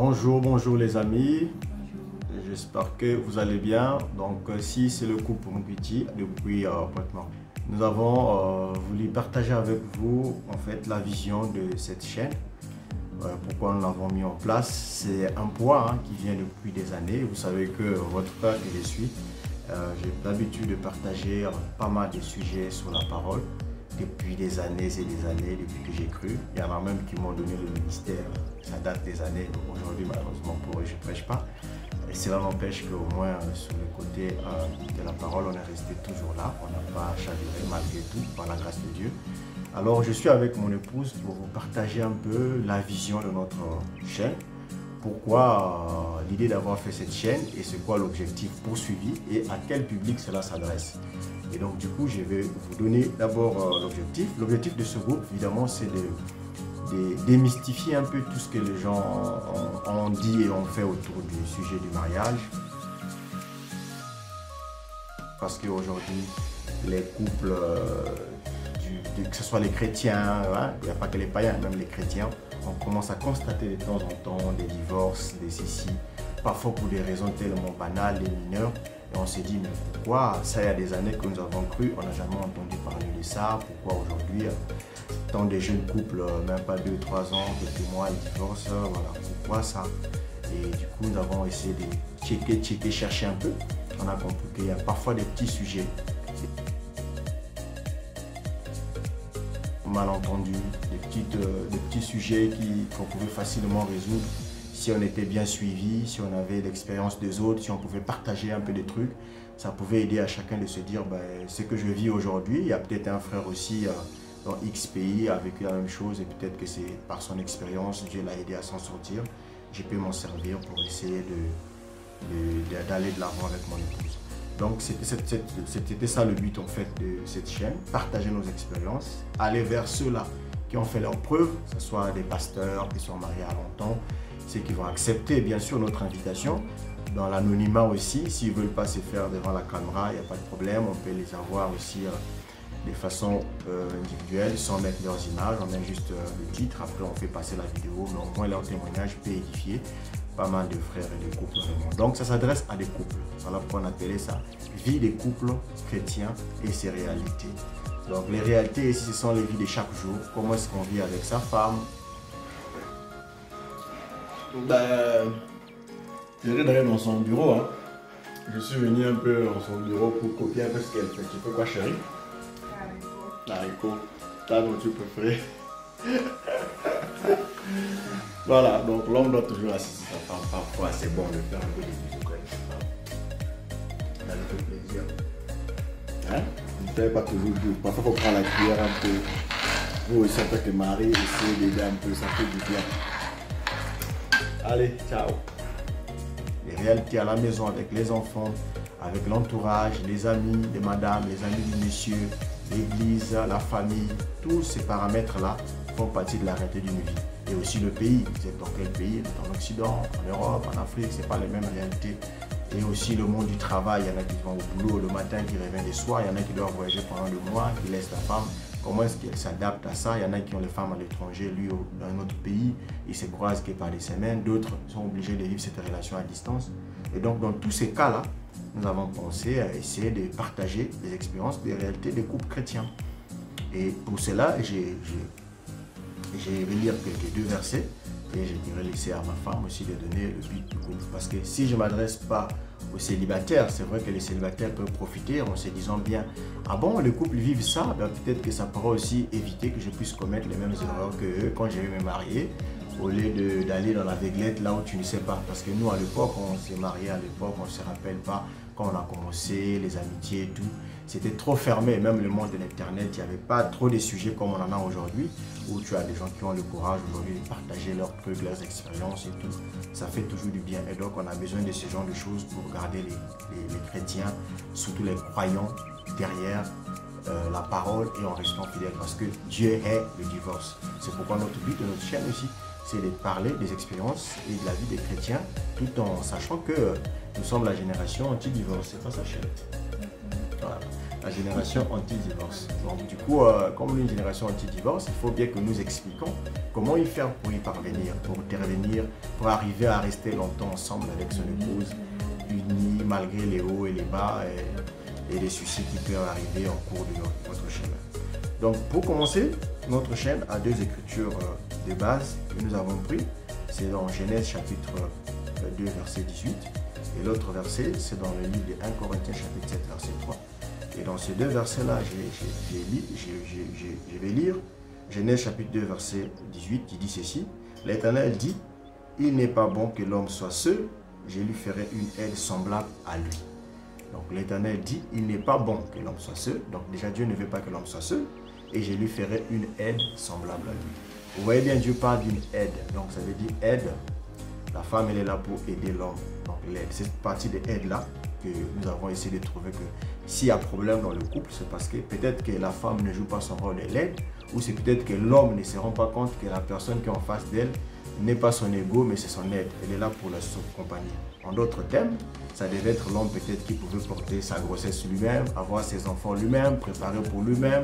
Bonjour les amis, j'espère que vous allez bien. Donc si c'est le couple Mungwiti depuis Portement. Nous avons voulu partager avec vous en fait la vision de cette chaîne. Pourquoi nous l'avons mis en place? C'est un point qui vient depuis des années. Vous savez que votre frère et les suit. J'ai l'habitude de partager pas mal de sujets sur la parole depuis des années et des années, depuis que j'ai cru. Il y en a même qui m'ont donné le ministère. Ça date des années. Aujourd'hui, malheureusement, pour eux, je ne prêche pas. Et cela n'empêche qu'au moins, sur le côté de la parole, on est resté toujours là. On n'a pas chaviré malgré tout, par la grâce de Dieu. Alors, je suis avec mon épouse pour vous partager un peu la vision de notre chaîne. Pourquoi l'idée d'avoir fait cette chaîne et c'est quoi l'objectif poursuivi et à quel public cela s'adresse. Et donc du coup, je vais vous donner d'abord l'objectif. L'objectif de ce groupe, évidemment, c'est de démystifier un peu tout ce que les gens ont dit et ont fait autour du sujet du mariage. Parce qu'aujourd'hui, les couples, que ce soit les chrétiens, il n'y a pas que les païens, même les chrétiens, on commence à constater de temps en temps des divorces, des cécis, parfois pour des raisons tellement banales et mineures. Et on s'est dit, mais pourquoi ça, il y a des années que nous avons cru, on n'a jamais entendu parler de ça, pourquoi aujourd'hui, tant de jeunes couples, même pas 2-3 ans, quelques mois, ils divorcent, voilà, pourquoi ça? Et du coup, nous avons essayé de checker, chercher un peu. On a compris qu'il y a parfois des petits sujets, malentendus, des petits sujets qu'on pouvait facilement résoudre si on était bien suivi, si on avait l'expérience des autres, si on pouvait partager un peu des trucs. Ça pouvait aider à chacun de se dire, ce que je vis aujourd'hui, il y a peut-être un frère aussi dans X pays a vécu la même chose et peut-être que c'est par son expérience, Dieu l'a aidé à s'en sortir. Je peux m'en servir pour essayer d'aller de l'avant avec mon épouse. Donc c'était ça le but en fait de cette chaîne, partager nos expériences, aller vers ceux-là qui ont fait leurs preuves, que ce soit des pasteurs qui sont mariés à longtemps, ceux qui vont accepter bien sûr notre invitation, dans l'anonymat aussi, s'ils ne veulent pas se faire devant la caméra, il n'y a pas de problème, on peut les avoir aussi de façon individuelle, sans mettre leurs images, on met juste le titre, après on fait passer la vidéo, mais au moins leur témoignage peut édifier pas mal de frères et de couples vraiment. Donc ça s'adresse à des couples, voilà pourquoi on appelait ça vie des couples chrétiens et ses réalités. Donc les réalités ici, ce sont les vies de chaque jour, comment est-ce qu'on vit avec sa femme. Je vais d'aller dans son bureau, hein. Je suis venu un peu dans son bureau pour copier un peu ce qu'elle fait. Tu fais quoi chérie? Haricot. Ta nourriture préférée. Voilà, donc l'homme doit toujours assister sa femme. Parfois c'est bon de faire un peu de bisous quand même. Ça lui fait plaisir. Hein? Ne fais pas toujours tout. Parfois il faut prendre la cuillère un peu. Vous aussi en tant que mari, essayez d'aider un peu, ça fait du bien. Allez, ciao. Les réalités à la maison avec les enfants, avec l'entourage, les amis de madame, les amis du monsieur, l'église, la famille, tous ces paramètres-là font partie de la réalité d'une vie. Et aussi le pays, vous êtes dans quel pays? En Occident, en Europe, en Afrique, ce n'est pas les mêmes réalités. Et aussi le monde du travail, il y en a qui vont au boulot le matin, qui reviennent le soir, il y en a qui doivent voyager pendant 2 mois, qui laissent la femme. Comment est-ce qu'elle s'adapte à ça? Il y en a qui ont les femmes à l'étranger, lui dans un autre pays, ils se croisent que par des semaines, d'autres sont obligés de vivre cette relation à distance. Et donc dans tous ces cas-là, nous avons pensé à essayer de partager des expériences, des réalités des couples chrétiens. Et pour cela, je vais lire quelques 2 versets et je dirais laisser à ma femme aussi de donner le but du couple. Parce que si je ne m'adresse pas aux célibataires, c'est vrai que les célibataires peuvent profiter en se disant bien, ah bon, les couples vivent ça, peut-être que ça pourra aussi éviter que je puisse commettre les mêmes erreurs que eux quand je vais me marier, au lieu d'aller dans l'aveuglette là où tu ne sais pas. Parce que nous, à l'époque, on s'est mariés, à l'époque, on ne se rappelle pas quand on a commencé, les amitiés et tout. C'était trop fermé, même le monde de l'internet, il n'y avait pas trop de sujets comme on en a aujourd'hui, où tu as des gens qui ont le courage aujourd'hui de partager leurs trucs, leurs expériences et tout. Ça fait toujours du bien et donc on a besoin de ce genre de choses pour garder les chrétiens, surtout les croyants, derrière la parole et en restant fidèles parce que Dieu est le divorce. C'est pourquoi notre but de notre chaîne aussi, c'est de parler des expériences et de la vie des chrétiens tout en sachant que nous sommes la génération anti-divorce. C'est pas ça, chérie? Voilà. La génération anti-divorce. Donc du coup, comme une génération anti-divorce, il faut bien que nous expliquons comment y faire pour y parvenir, pour intervenir, pour arriver à rester longtemps ensemble avec son épouse, unis malgré les hauts et les bas et les soucis qui peuvent arriver en cours de notre chemin. Donc pour commencer, notre chaîne a deux écritures de base que nous avons pris. C'est dans Genèse chapitre 2 verset 18 et l'autre verset c'est dans le livre de 1 Corinthiens chapitre 7 verset 3. Et dans ces deux versets-là, je vais lire Genèse chapitre 2 verset 18 qui dit ceci. L'Éternel dit, il n'est pas bon que l'homme soit seul, je lui ferai une aide semblable à lui. Donc l'Éternel dit, il n'est pas bon que l'homme soit seul. Donc déjà Dieu ne veut pas que l'homme soit seul et je lui ferai une aide semblable à lui. Vous voyez bien, Dieu parle d'une aide. Donc ça veut dire aide. La femme, elle est là pour aider l'homme. Donc l'aide, c'est partie de aide-là que nous avons essayé de trouver que s'il y a problème dans le couple, c'est parce que peut-être que la femme ne joue pas son rôle de l'aide ou c'est peut-être que l'homme ne se rend pas compte que la personne qui est en face d'elle n'est pas son ego, mais c'est son aide. Elle est là pour la accompagner. En d'autres termes, ça devait être l'homme peut-être qui pouvait porter sa grossesse lui-même, avoir ses enfants lui-même, préparer pour lui-même.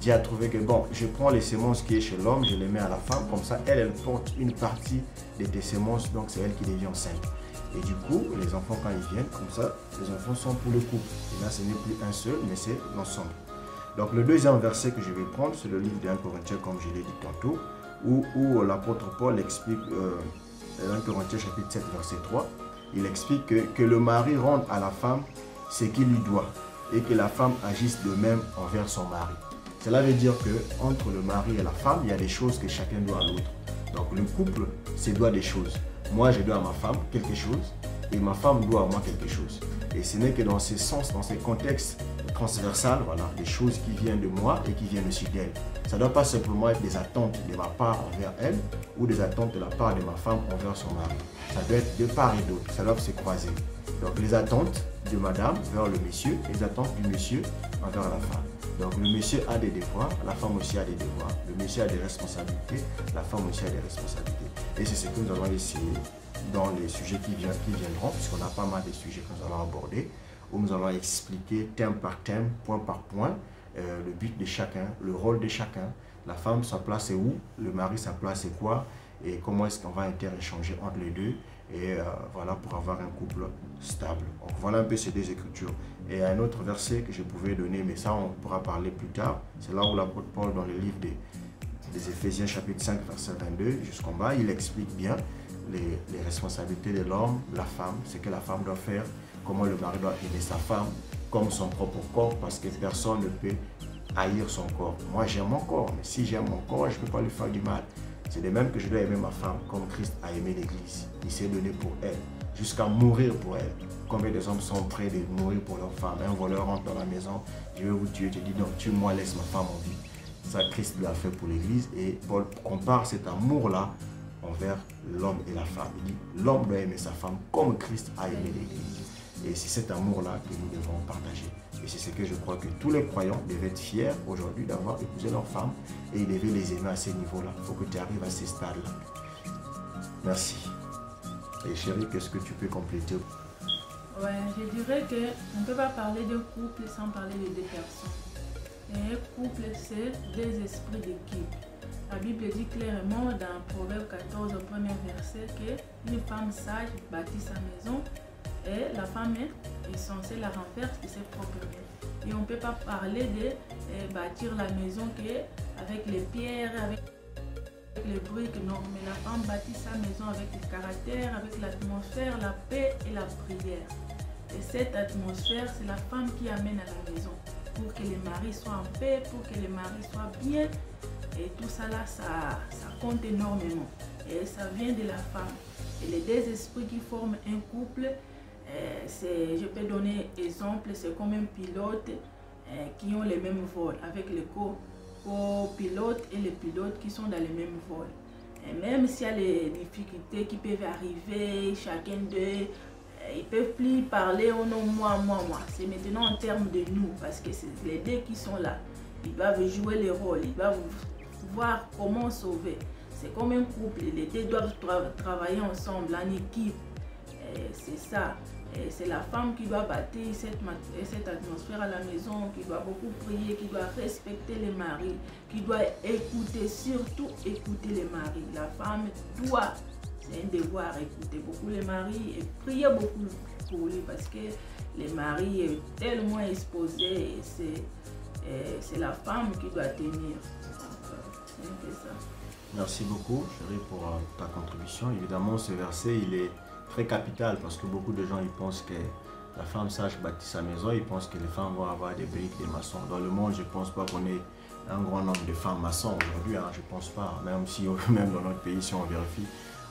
Dieu a trouvé que bon, je prends les semences qui est chez l'homme, je les mets à la femme, comme ça elle porte une partie de tes semences, donc c'est elle qui devient enceinte. Et du coup, les enfants quand ils viennent, comme ça, les enfants sont pour le couple. Et là, ce n'est plus un seul, mais c'est l'ensemble. Donc le deuxième verset que je vais prendre, c'est le livre de 1 Corinthiens, comme je l'ai dit tantôt, où l'apôtre Paul explique, 1 Corinthiens chapitre 7, verset 3, il explique que le mari rende à la femme ce qu'il lui doit et que la femme agisse de même envers son mari. Cela veut dire qu'entre le mari et la femme, il y a des choses que chacun doit à l'autre. Donc le couple se doit des choses. Moi, je dois à ma femme quelque chose et ma femme doit à moi quelque chose. Et ce n'est que dans ces sens, dans ces contextes transversaux, voilà, des choses qui viennent de moi et qui viennent aussi d'elle. Ça ne doit pas simplement être des attentes de ma part envers elle ou des attentes de la part de ma femme envers son mari. Ça doit être de part et d'autre, ça doit se croiser. Donc les attentes de madame vers le monsieur et les attentes du monsieur envers la femme. Donc le monsieur a des devoirs, la femme aussi a des devoirs. Le monsieur a des responsabilités, la femme aussi a des responsabilités. Et c'est ce que nous allons essayer dans les sujets qui viendront, puisqu'on a pas mal de sujets que nous allons aborder, où nous allons expliquer thème par thème, point par point, le but de chacun, le rôle de chacun. La femme, sa place est où? Le mari, sa place est quoi? Et comment est-ce qu'on va interéchanger entre les deux? Et voilà, pour avoir un couple stable. Donc voilà un peu ces deux écritures. Et un autre verset que je pouvais donner, mais ça on pourra parler plus tard, c'est là où l'apôtre Paul dans le livre des Éphésiens chapitre 5 verset 22 jusqu'en bas, il explique bien les responsabilités de l'homme, la femme, ce que la femme doit faire, comment le mari doit aimer sa femme comme son propre corps, parce que personne ne peut haïr son corps. Moi j'aime mon corps, mais si j'aime mon corps, je ne peux pas lui faire du mal. C'est de même que je dois aimer ma femme comme Christ a aimé l'Église. Il s'est donné pour elle, jusqu'à mourir pour elle. Combien des hommes sont prêts de mourir pour leur femme? Un voleur rentre dans la maison, je vais vous tuer, je dis non, tue-moi, laisse ma femme en vie. Ça, Christ l'a fait pour l'Église et Paul compare cet amour-là envers l'homme et la femme. Il dit, l'homme doit aimer sa femme comme Christ a aimé l'Église. Et c'est cet amour-là que nous devons partager. Et c'est ce que je crois que tous les croyants devaient être fiers aujourd'hui d'avoir épousé leur femme et ils devaient les aimer à ces niveaux-là. Il faut que tu arrives à ces stades-là. Merci. Et chérie, qu'est-ce que tu peux compléter? Ouais, je dirais qu'on ne peut pas parler de couple sans parler de deux personnes. Et un couple, c'est deux esprits d'équipe. La Bible dit clairement dans Proverbe 14, au premier verset, qu'une femme sage bâtit sa maison et la femme est censée la renverser de ses propres mains. Et on ne peut pas parler de bâtir la maison avec les pierres, avec les briques, non. Mais la femme bâtit sa maison avec le caractère, avec l'atmosphère, la paix et la prière. Et cette atmosphère, c'est la femme qui amène à la maison pour que les maris soient en paix, pour que les maris soient bien. Et tout ça là, ça compte énormément. Et ça vient de la femme. Et les deux esprits qui forment un couple, je peux donner exemple, c'est comme un pilote qui ont les mêmes vols, avec les co-pilotes et les pilotes qui sont dans les mêmes vols. Et même s'il y a les difficultés qui peuvent arriver, chacun d'eux, ils ne peuvent plus parler au nom moi. C'est maintenant en termes de nous, parce que c'est les deux qui sont là. Ils doivent jouer les rôles, ils doivent voir comment sauver. C'est comme un couple, les deux doivent travailler ensemble, en équipe. C'est ça. c'est la femme qui doit bâtir cette atmosphère à la maison, qui doit beaucoup prier, qui doit respecter les maris, qui doit écouter, surtout écouter les maris. La femme doit, c'est un devoir, écouter beaucoup les maris et prier beaucoup pour lui parce que les maris sont tellement exposés et c'est la femme qui doit tenir. C'est un peu ça. Merci beaucoup, chérie, pour ta contribution. Évidemment, ce verset, il est très capital parce que beaucoup de gens ils pensent que la femme sage bâtit sa maison, ils pensent que les femmes vont avoir des briques, des maçons. Dans le monde, je ne pense pas qu'on ait un grand nombre de femmes maçons aujourd'hui, hein, je ne pense pas. Même si, même dans notre pays, si on vérifie,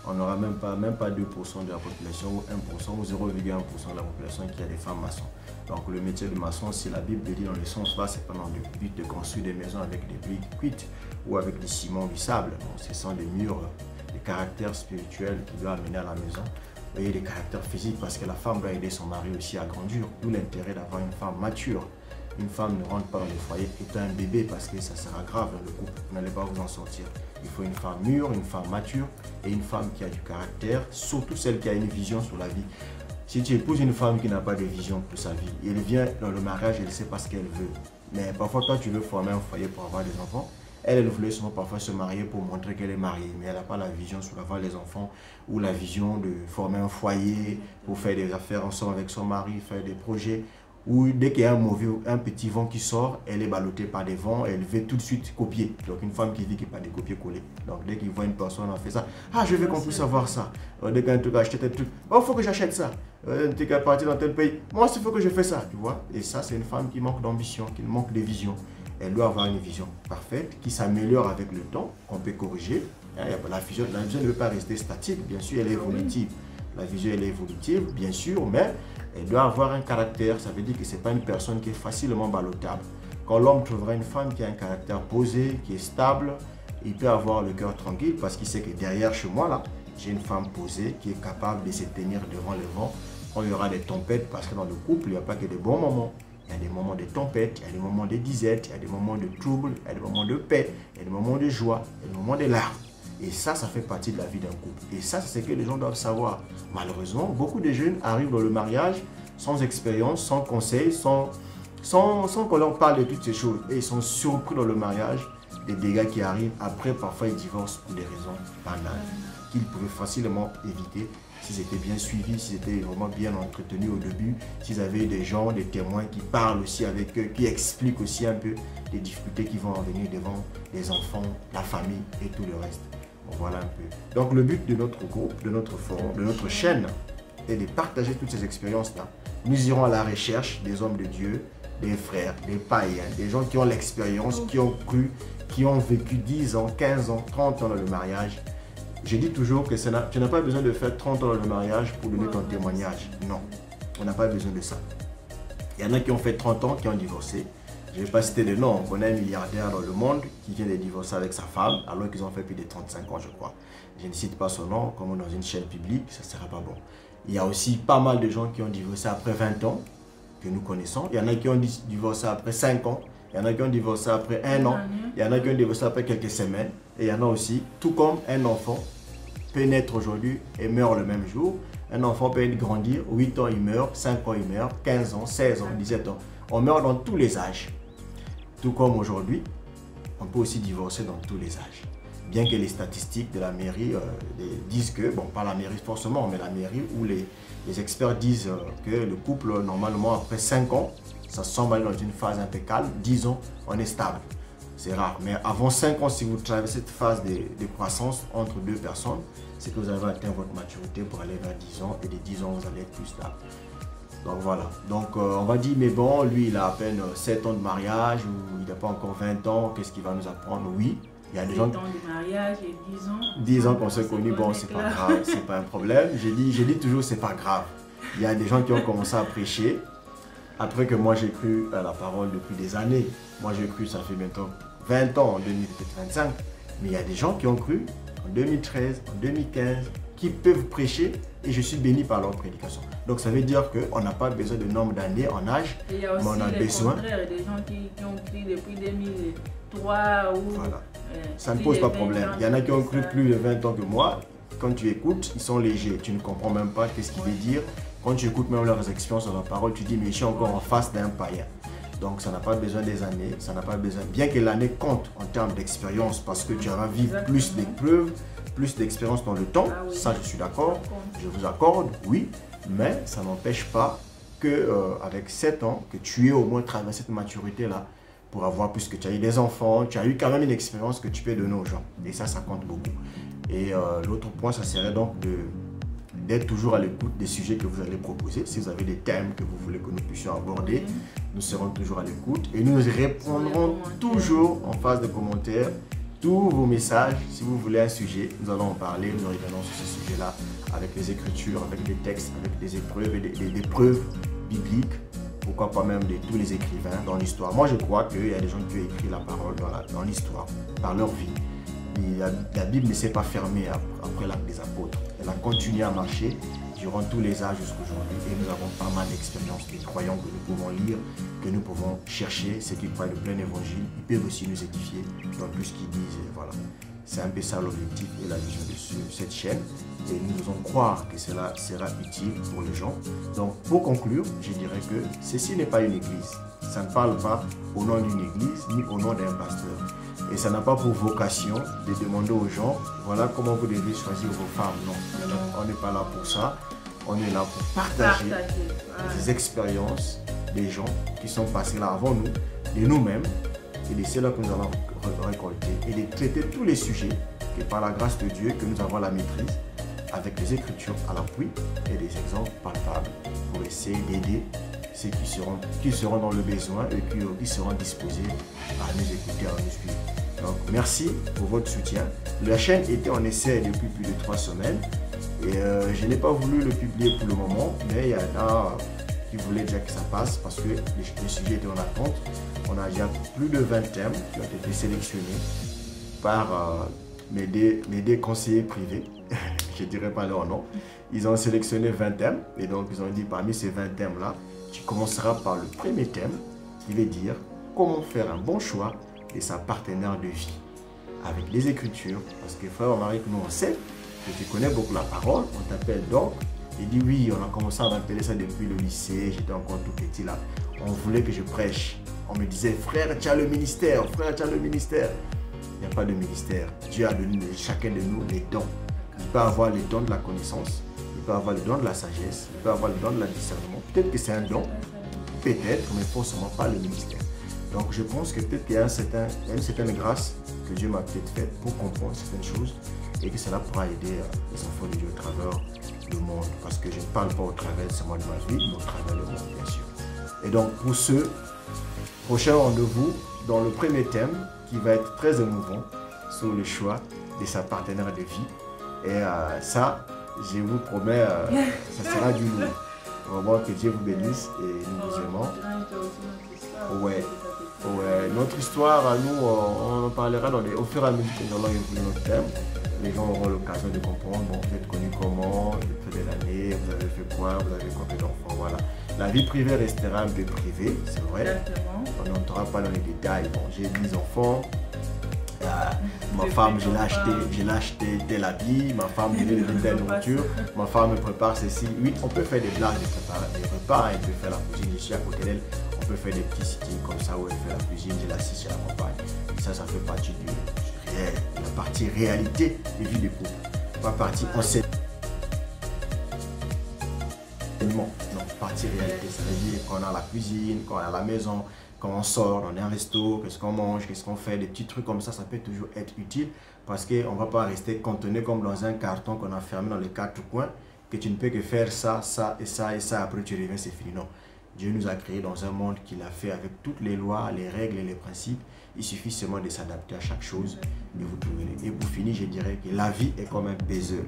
on n'aura même pas 2% de la population ou 1% ou 0,1% de la population qui a des femmes maçons. Donc le métier de maçon, si la Bible le dit dans le sens là, c'est pas dans le but de construire des maisons avec des briques cuites ou avec du ciment, du sable. Donc, ce sont des murs, des caractères spirituels qui doivent amener à la maison. Vous voyez, des caractères physiques parce que la femme doit aider son mari aussi à grandir. D'où l'intérêt d'avoir une femme mature. Une femme ne rentre pas dans le foyer étant un bébé parce que ça sera grave dans le couple. Vous n'allez pas vous en sortir. Il faut une femme mûre, une femme mature et une femme qui a du caractère, surtout celle qui a une vision sur la vie. Si tu épouses une femme qui n'a pas de vision pour sa vie, elle vient dans le mariage, elle sait pas ce qu'elle veut. Mais parfois, toi, tu veux former un foyer pour avoir des enfants. Elle voulait souvent parfois se marier pour montrer qu'elle est mariée, mais elle n'a pas la vision sur avoir les enfants ou la vision de former un foyer pour faire des affaires ensemble avec son mari, faire des projets. Ou dès qu'il y a un petit vent qui sort, elle est ballottée par des vents, elle veut tout de suite copier. Donc une femme qui dit qu'il n'y a pas de copier-coller. Donc dès qu'il voit une personne en fait ça, ah je veux qu'on puisse avoir ça. Dès qu'un truc acheter tel truc, oh il faut que j'achète ça. Dès qu'elle est partie dans tel pays, moi il faut que je fasse ça, tu vois. Et ça c'est une femme qui manque d'ambition, qui manque de vision. Elle doit avoir une vision parfaite, qui s'améliore avec le temps, qu'on peut corriger. La vision ne veut pas rester statique, bien sûr elle est évolutive. La vision elle est évolutive, bien sûr, mais elle doit avoir un caractère. Ça veut dire que ce n'est pas une personne qui est facilement ballottable. Quand l'homme trouvera une femme qui a un caractère posé, qui est stable, il peut avoir le cœur tranquille parce qu'il sait que derrière chez moi, là, j'ai une femme posée qui est capable de se tenir devant le vent quand il y aura des tempêtes. Parce que dans le couple, il n'y a pas que des bons moments. Il y a des moments de tempête, il y a des moments de disette, il y a des moments de trouble, il y a des moments de paix, il y a des moments de joie, il y a des moments de larmes. Et ça fait partie de la vie d'un couple. Et ça, c'est ce que les gens doivent savoir. Malheureusement, beaucoup de jeunes arrivent dans le mariage sans expérience, sans conseil, sans qu'on leur parle de toutes ces choses. Et ils sont surpris dans le mariage des dégâts qui arrivent. Après, parfois, ils divorcent pour des raisons banales qu'ils pouvaient facilement éviter s'ils étaient bien suivis, s'ils étaient vraiment bien entretenus au début, s'ils avaient des gens, des témoins qui parlent aussi avec eux, qui expliquent aussi un peu les difficultés qui vont en venir devant les enfants, la famille et tout le reste. Bon, voilà un peu. Donc le but de notre groupe, de notre forum, de notre chaîne est de partager toutes ces expériences-là. Nous irons à la recherche des hommes de Dieu, des frères, des païens, des gens qui ont l'expérience, qui ont cru, qui ont vécu 10 ans, 15 ans, 30 ans dans le mariage. Je dis toujours que tu n'as pas besoin de faire 30 ans dans le mariage pour donner ton témoignage. Non, on n'a pas besoin de ça. Il y en a qui ont fait 30 ans, qui ont divorcé. Je ne vais pas citer de nom, on connaît un milliardaire dans le monde qui vient de divorcer avec sa femme alors qu'ils ont fait plus de 35 ans, je crois. Je ne cite pas son nom, comme dans une chaîne publique, ça ne sera pas bon. Il y a aussi pas mal de gens qui ont divorcé après 20 ans, que nous connaissons. Il y en a qui ont divorcé après 5 ans, il y en a qui ont divorcé après 1 an, il y en a qui ont divorcé après quelques semaines. Et il y en a aussi, tout comme un enfant peut naître aujourd'hui et meurt le même jour. Un enfant peut grandir, 8 ans il meurt, 5 ans il meurt, 15 ans, 16 ans, 17 ans. On meurt dans tous les âges. Tout comme aujourd'hui, on peut aussi divorcer dans tous les âges. Bien que les statistiques de la mairie disent que, bon pas la mairie forcément, mais la mairie où les experts disent que le couple normalement après 5 ans, ça semble aller dans une phase un peu calme, 10 ans, on est stable. C'est rare, mais avant 5 ans, si vous traversez cette phase de croissance entre deux personnes, c'est que vous avez atteint votre maturité pour aller vers 10 ans et de 10 ans, vous allez être plus stable. Donc voilà, donc on va dire, mais bon, lui il a à peine 7 ans de mariage ou il n'a pas encore 20 ans, qu'est-ce qu'il va nous apprendre? Oui, il y a des gens... 7 ans de mariage et 10 ans. 10 ans qu'on s'est connus, bon c'est pas grave, c'est pas un problème. J'ai dit toujours c'est pas grave. Il y a des gens qui ont commencé à prêcher après que moi j'ai cru à la parole depuis des années. Moi j'ai cru, ça fait bientôt 20 ans, en 2025. Mais il y a des gens qui ont cru en 2013, en 2015, qui peuvent prêcher et je suis béni par leur prédication. Donc ça veut dire qu'on n'a pas besoin de nombre d'années en âge, et il y a aussi mais on a besoin. Des gens qui ont cru depuis 2003 ou... Voilà. Ça ne pose pas de problème. Il y en a qui ont cru plus de 20 ans que moi. Quand tu écoutes, ils sont légers. Tu ne comprends même pas qu'est-ce qu'il veut dire. Quand tu écoutes même leurs expériences dans la parole, tu dis, mais je suis encore en face d'un païen. Donc ça n'a pas besoin des années, ça n'a pas besoin, bien que l'année compte en termes d'expérience, parce que tu vas vivre plus d'épreuves, plus d'expérience dans le temps, ça je suis d'accord, je vous accorde, oui, mais ça n'empêche pas que avec 7 ans, que tu aies au moins traversé cette maturité-là, pour avoir, puisque tu as eu des enfants, tu as eu quand même une expérience que tu peux donner aux gens, et ça compte beaucoup. Et l'autre point, ça serait donc d'être toujours à l'écoute des sujets que vous allez proposer. Si vous avez des thèmes que vous voulez que nous puissions aborder, nous serons toujours à l'écoute et nous répondrons toujours en phase de commentaires tous vos messages. Si vous voulez un sujet, nous allons en parler, nous reviendrons sur ce sujet-là avec les écritures, avec des textes, avec des épreuves et des preuves bibliques, pourquoi pas même de tous les écrivains dans l'histoire. Moi, je crois qu'il y a des gens qui ont écrit la parole dans l'histoire, par leur vie. La Bible ne s'est pas fermée après l'acte des apôtres. Elle a continué à marcher durant tous les âges jusqu'à aujourd'hui. Et nous avons pas mal d'expériences des croyants que nous pouvons lire, que nous pouvons chercher. Ceux qui croient le plein évangile, ils peuvent aussi nous édifier dans tout ce qu'ils disent. Voilà. C'est un peu ça l'objectif et la vision de cette chaîne. Et nous devons croire que cela sera utile pour les gens. Donc, pour conclure, je dirais que ceci n'est pas une église. Ça ne parle pas au nom d'une église ni au nom d'un pasteur. Et ça n'a pas pour vocation de demander aux gens, voilà comment vous devez choisir vos femmes. Non, on n'est pas là pour ça. On est là pour partager des expériences des gens qui sont passés là avant nous, de nous-mêmes, et de ceux-là que nous allons récolter, et de traiter tous les sujets que par la grâce de Dieu, que nous avons la maîtrise, avec les Écritures à l'appui et des exemples palpables pour essayer d'aider ceux qui seront dans le besoin et qui seront disposés à nous écouter, à nous suivre. Donc, merci pour votre soutien. La chaîne était en essai depuis plus de 3 semaines et je n'ai pas voulu le publier pour le moment, mais il y en a qui voulaient déjà que ça passe parce que le sujet était en attente. On a déjà plus de 20 thèmes qui ont été sélectionnés par mes deux conseillers privés. Je ne dirais pas leur nom. Ils ont sélectionné 20 thèmes et donc ils ont dit parmi ces 20 thèmes-là, tu commenceras par le premier thème qui veut dire comment faire un bon choix de sa partenaire de vie avec les Écritures. Parce que frère Omaric, nous on sait que tu connais beaucoup la parole, on t'appelle donc. Il dit oui, on a commencé à m'appeler ça depuis le lycée, j'étais encore tout petit là. On voulait que je prêche. On me disait frère, tu as le ministère, frère, tu as le ministère. Il n'y a pas de ministère. Dieu a donné à chacun de nous les dons. Il peut avoir les dons de la connaissance, il peut avoir le don de la sagesse, il peut avoir le don de la discernement. Peut-être que c'est un don, peut-être, mais forcément pas le ministère. Donc je pense que peut-être qu'il y a une certaine grâce que Dieu m'a peut-être faite pour comprendre certaines choses et que cela pourra aider les enfants de Dieu au travers du monde. Parce que je ne parle pas au travers seulement de ma vie, mais au travers du monde, bien sûr. Et donc pour ce prochain rendez-vous, dans le premier thème, qui va être très émouvant, sur le choix de sa partenaire de vie. Et ça, je vous promets, ça sera du lourd. Vraiment que Dieu vous bénisse et nous vous aimons. Ouais. Notre histoire, à nous, on en parlera au fur et à mesure que nous allons évoluer notre thème. Les gens auront l'occasion de comprendre, bon, vous êtes connu comment, depuis quelle année, vous avez fait quoi, vous avez combien d'enfants, voilà. La vie privée restera un peu privée, c'est vrai. Exactement. On n'entrera pas dans les détails. Bon, j'ai 10 enfants. Ma femme, je l'ai acheté tel habit, ma femme, je lui ai donné telle nourriture, ma femme me prépare ceci. Oui, on peut faire des blagues, de préparer des repas, elle peut faire la cuisine, je suis à côté d'elle, on peut faire des petits sittings comme ça où elle fait la cuisine, je l'assiste, je la campagne. Ça fait partie du réel, la partie réalité de vie de couple. Pas partie enseignement. Non, partie réalité, ça veut dire qu'on a la cuisine, qu'on est à la maison, quand on sort, on est à un resto, qu'est-ce qu'on mange, qu'est-ce qu'on fait, des petits trucs comme ça peut toujours être utile parce qu'on ne va pas rester cantonné comme dans un carton qu'on a fermé dans les 4 coins, que tu ne peux que faire ça, ça et ça et ça, après tu reviens, c'est fini. Non, Dieu nous a créés dans un monde qu'il a fait avec toutes les lois, les règles et les principes. Il suffit seulement de s'adapter à chaque chose et vous trouverez. Et pour finir, je dirais que la vie est comme un puzzle.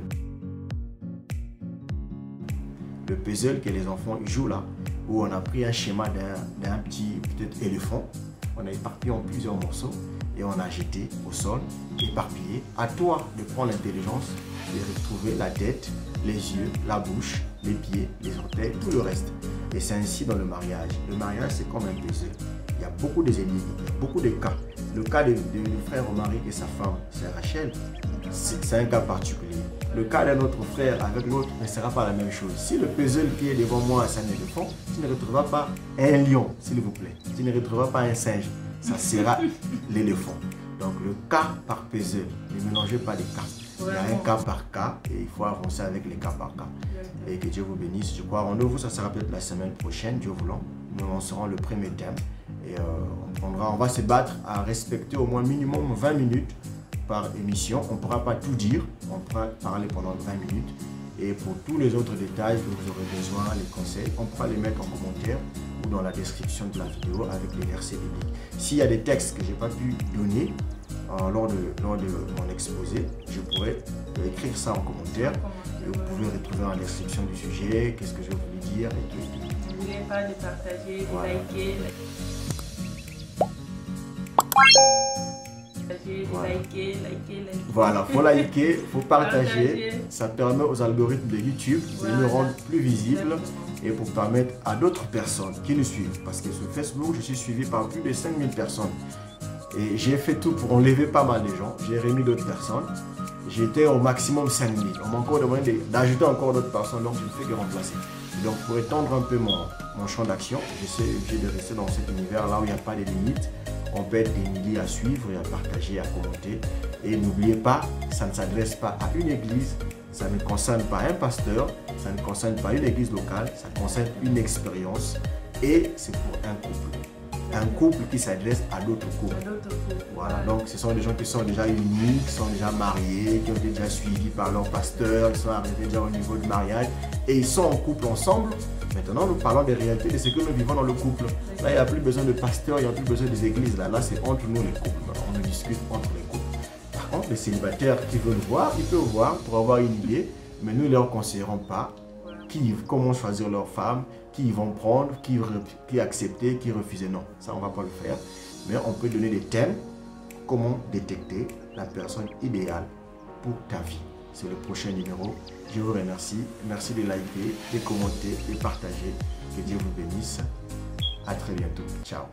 Le puzzle que les enfants jouent là, où on a pris un schéma d'un petit peut-être éléphant, on a éparpillé en plusieurs morceaux et on a jeté au sol, éparpillé. À toi de prendre l'intelligence et de retrouver la tête, les yeux, la bouche, les pieds, les orteils, tout le reste. Et c'est ainsi dans le mariage. Le mariage, c'est comme un puzzle. Il y a beaucoup d'énigmes, il y a beaucoup de cas. Le cas de frère Omaric et sa femme, c'est Rachel, c'est un cas particulier. le cas d'un autre frère avec l'autre ne sera pas la même chose. Si le puzzle qui est devant moi, c'est un éléphant, tu ne retrouveras pas un lion, s'il vous plaît. Tu ne retrouveras pas un singe. Ça sera l'éléphant. Donc le cas par puzzle, ne mélangez pas les cas. Il y a un cas par cas et il faut avancer avec les cas par cas. Et que Dieu vous bénisse. Je crois, rendez-vous, ça sera peut-être la semaine prochaine, Dieu voulant. Nous lancerons le premier thème. Et on va se battre à respecter au moins minimum 20 minutes par émission. On ne pourra pas tout dire, on pourra parler pendant 20 minutes. Et pour tous les autres détails que vous aurez besoin, les conseils, on pourra les mettre en commentaire ou dans la description de la vidéo avec les versets bibliques. S'il y a des textes que je n'ai pas pu donner lors de mon exposé, je pourrais écrire ça en commentaire. Et vous pouvez retrouver en description du sujet, qu'est-ce que je voulais dire et tout. N'oubliez pas de partager, de liker. Voilà, il faut liker, il faut partager. Ça permet aux algorithmes de YouTube de nous rendre plus visibles et pour permettre à d'autres personnes qui nous suivent. Parce que sur Facebook, je suis suivi par plus de 5000 personnes. Et j'ai fait tout pour enlever pas mal de gens. J'ai remis d'autres personnes. J'étais au maximum 5000. On m'a encore demandé d'ajouter encore d'autres personnes, donc je ne fais que remplacer. Donc pour étendre un peu mon champ d'action, j'essaie de rester dans cet univers là où il n'y a pas de limites. On peut être des milliers à suivre et à partager, à commenter. Et n'oubliez pas, ça ne s'adresse pas à une église, ça ne concerne pas un pasteur, ça ne concerne pas une église locale, ça concerne une expérience et c'est pour un couple. Un couple qui s'adresse à d'autres couples. Voilà, donc ce sont des gens qui sont déjà unis, qui sont déjà mariés, qui ont été déjà suivis par leur pasteur, qui sont arrivés déjà au niveau du mariage et ils sont en couple ensemble. Maintenant, nous parlons des réalités de ce que nous vivons dans le couple. Là, il n'y a plus besoin de pasteurs, il n'y a plus besoin des églises. Là, c'est entre nous les couples. On discute entre les couples. Par contre, les célibataires qui veulent voir, ils peuvent voir pour avoir une idée, mais nous ne leur conseillerons pas comment choisir leur femme, qui ils vont prendre, qui accepter, qui refuser. Non, ça, on ne va pas le faire. Mais on peut donner des thèmes, comment détecter la personne idéale pour ta vie. C'est le prochain numéro. Je vous remercie. Merci de liker, de commenter, de partager. Que Dieu vous bénisse. À très bientôt. Ciao.